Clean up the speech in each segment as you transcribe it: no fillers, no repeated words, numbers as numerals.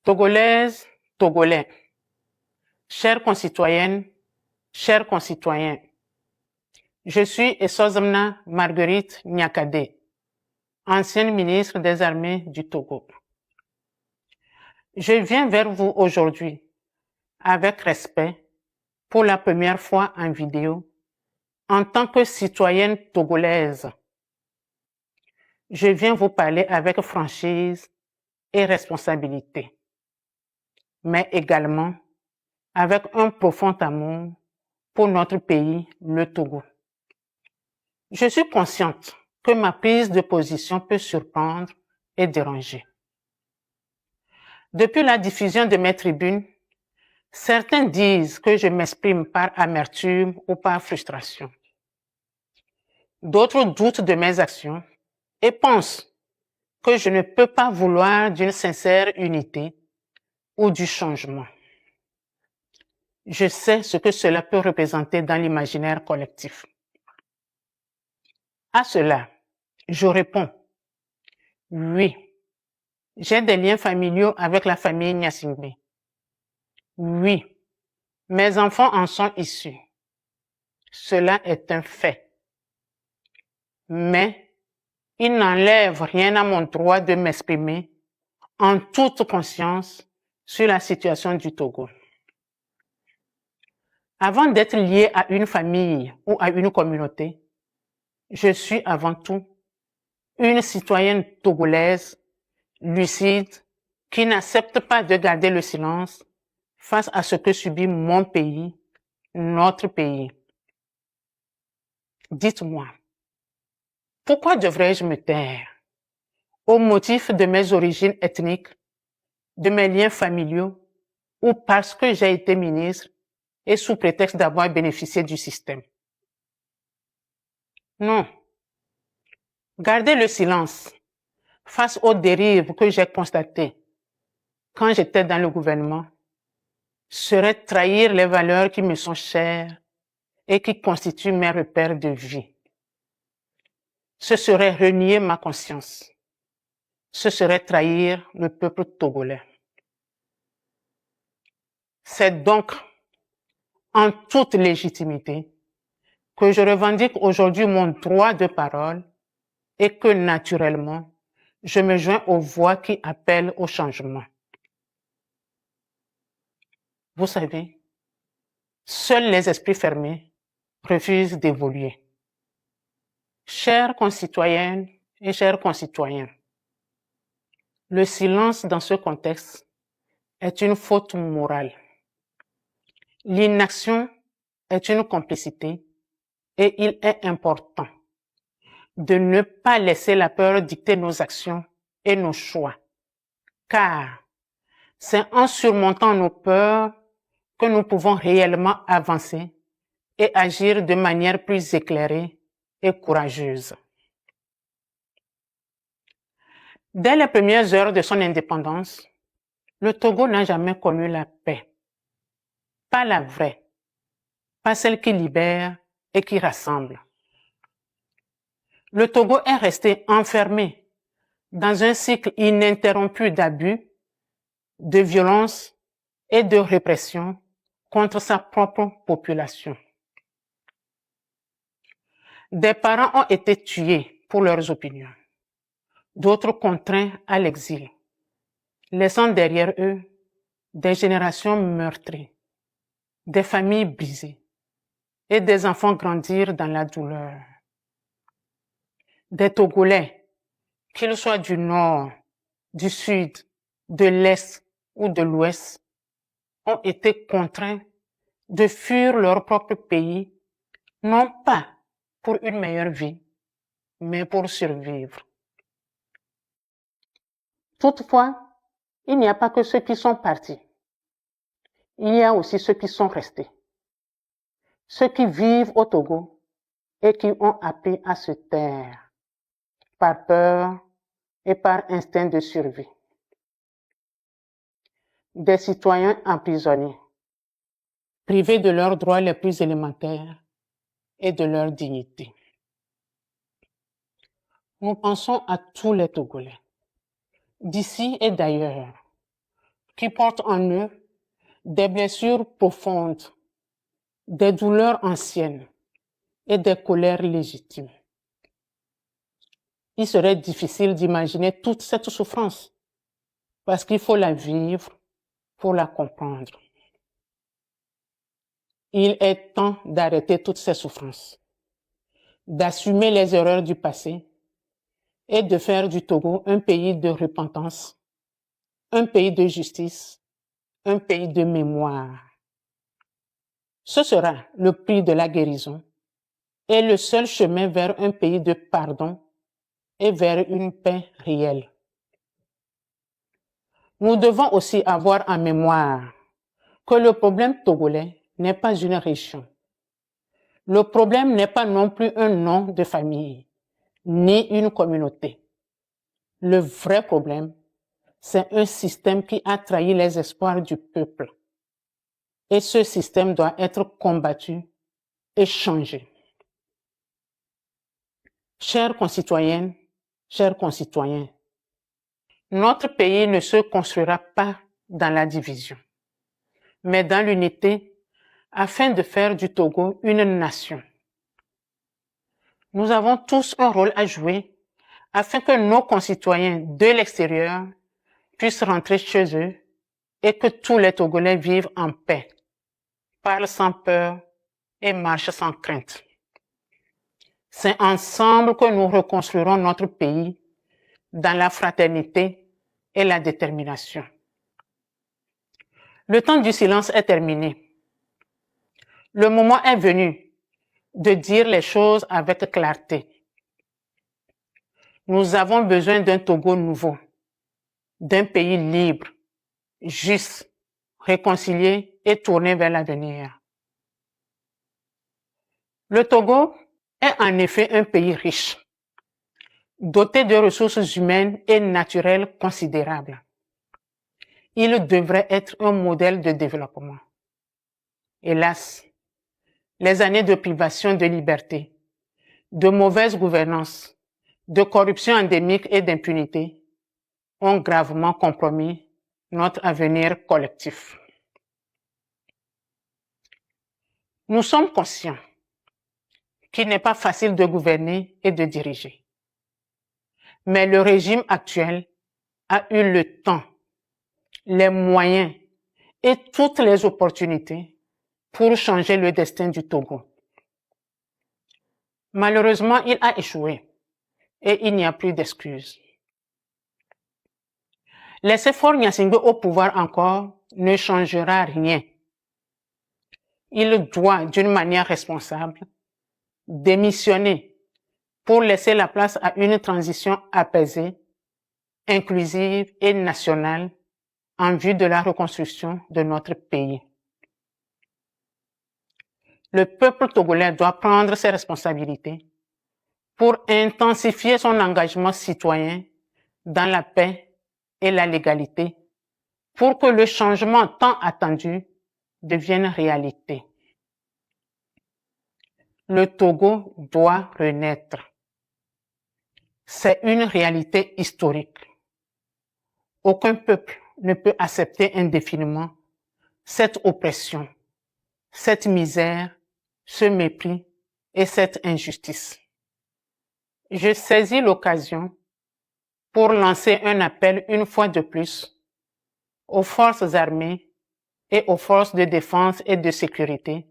Togolaises, Togolais, chères concitoyennes, chers concitoyens, je suis Essozamna Marguerite Nyakade, ancienne ministre des Armées du Togo. Je viens vers vous aujourd'hui avec respect pour la première fois en vidéo en tant que citoyenne togolaise. Je viens vous parler avec franchise et responsabilité, mais également avec un profond amour pour notre pays, le Togo. Je suis consciente que ma prise de position peut surprendre et déranger. Depuis la diffusion de mes tribunes, certains disent que je m'exprime par amertume ou par frustration. D'autres doutent de mes actions et pensent que je ne peux pas vouloir d'une sincère unité ou du changement. Je sais ce que cela peut représenter dans l'imaginaire collectif. À cela, je réponds, oui, j'ai des liens familiaux avec la famille Gnassingbé. Oui, mes enfants en sont issus. Cela est un fait. Mais il n'enlève rien à mon droit de m'exprimer en toute conscience sur la situation du Togo. Avant d'être lié à une famille ou à une communauté, je suis avant tout une citoyenne togolaise, lucide, qui n'accepte pas de garder le silence face à ce que subit mon pays, notre pays. Dites-moi, pourquoi devrais-je me taire au motif de mes origines ethniques, de mes liens familiaux ou parce que j'ai été ministre et sous prétexte d'avoir bénéficié du système? Non. Garder le silence face aux dérives que j'ai constatées quand j'étais dans le gouvernement serait trahir les valeurs qui me sont chères et qui constituent mes repères de vie. Ce serait renier ma conscience. Ce serait trahir le peuple togolais. C'est donc en toute légitimité que je revendique aujourd'hui mon droit de parole et que naturellement, je me joins aux voix qui appellent au changement. Vous savez, seuls les esprits fermés refusent d'évoluer. Chères concitoyennes et chers concitoyens, le silence dans ce contexte est une faute morale. L'inaction est une complicité et il est important de ne pas laisser la peur dicter nos actions et nos choix, car c'est en surmontant nos peurs que nous pouvons réellement avancer et agir de manière plus éclairée et courageuse. Dès les premières heures de son indépendance, le Togo n'a jamais connu la paix. Pas la vraie, pas celle qui libère et qui rassemble. Le Togo est resté enfermé dans un cycle ininterrompu d'abus, de violence et de répression contre sa propre population. Des parents ont été tués pour leurs opinions, d'autres contraints à l'exil, laissant derrière eux des générations meurtries, des familles brisées et des enfants grandir dans la douleur. Des Togolais, qu'ils soient du nord, du sud, de l'est ou de l'ouest, ont été contraints de fuir leur propre pays, non pas pour une meilleure vie, mais pour survivre. Toutefois, il n'y a pas que ceux qui sont partis. Il y a aussi ceux qui sont restés. Ceux qui vivent au Togo et qui ont appris à se taire par peur et par instinct de survie. Des citoyens emprisonnés, privés de leurs droits les plus élémentaires et de leur dignité. Nous pensons à tous les Togolais, d'ici et d'ailleurs, qui portent en eux des blessures profondes, des douleurs anciennes et des colères légitimes. Il serait difficile d'imaginer toute cette souffrance parce qu'il faut la vivre pour la comprendre. Il est temps d'arrêter toutes ces souffrances, d'assumer les erreurs du passé et de faire du Togo un pays de repentance, un pays de justice, un pays de mémoire. Ce sera le prix de la guérison et le seul chemin vers un pays de pardon et vers une paix réelle. Nous devons aussi avoir en mémoire que le problème togolais n'est pas une région. Le problème n'est pas non plus un nom de famille, ni une communauté. Le vrai problème, c'est un système qui a trahi les espoirs du peuple. Et ce système doit être combattu et changé. Chères concitoyennes, chers concitoyens, notre pays ne se construira pas dans la division, mais dans l'unité afin de faire du Togo une nation. Nous avons tous un rôle à jouer afin que nos concitoyens de l'extérieur puissent rentrer chez eux et que tous les Togolais vivent en paix, parlent sans peur et marchent sans crainte. C'est ensemble que nous reconstruirons notre pays dans la fraternité et la détermination. Le temps du silence est terminé. Le moment est venu de dire les choses avec clarté. Nous avons besoin d'un Togo nouveau, d'un pays libre, juste, réconcilié et tourné vers l'avenir. Le Togo est en effet un pays riche, doté de ressources humaines et naturelles considérables. Il devrait être un modèle de développement. Hélas, les années de privation de liberté, de mauvaise gouvernance, de corruption endémique et d'impunité ont gravement compromis notre avenir collectif. Nous sommes conscients qu'il n'est pas facile de gouverner et de diriger. Mais le régime actuel a eu le temps, les moyens et toutes les opportunités pour changer le destin du Togo. Malheureusement, il a échoué et il n'y a plus d'excuses. Laisser Faure Gnassingbé au pouvoir encore ne changera rien. Il doit, d'une manière responsable, démissionner pour laisser la place à une transition apaisée, inclusive et nationale en vue de la reconstruction de notre pays. Le peuple togolais doit prendre ses responsabilités pour intensifier son engagement citoyen dans la paix et la légalité pour que le changement tant attendu devienne réalité. Le Togo doit renaître. C'est une réalité historique. Aucun peuple ne peut accepter indéfiniment cette oppression, cette misère, ce mépris et cette injustice. Je saisis l'occasion pour lancer un appel une fois de plus aux forces armées et aux forces de défense et de sécurité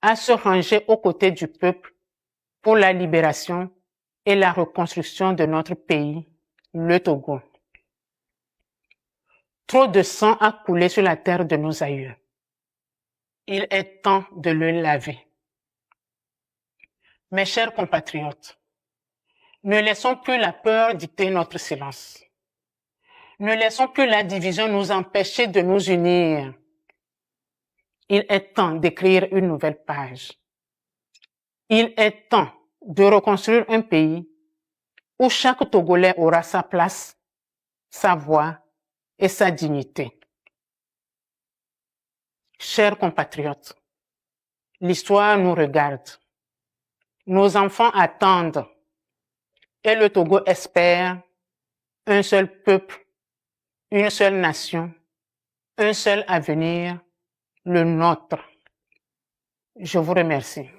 à se ranger aux côtés du peuple pour la libération et la reconstruction de notre pays, le Togo. Trop de sang a coulé sur la terre de nos aïeux. Il est temps de le laver. Mes chers compatriotes, ne laissons plus la peur dicter notre silence. Ne laissons plus la division nous empêcher de nous unir. Il est temps d'écrire une nouvelle page. Il est temps de reconstruire un pays où chaque Togolais aura sa place, sa voix et sa dignité. Chers compatriotes, l'histoire nous regarde. Nos enfants attendent et le Togo espère un seul peuple, une seule nation, un seul avenir, le nôtre. Je vous remercie.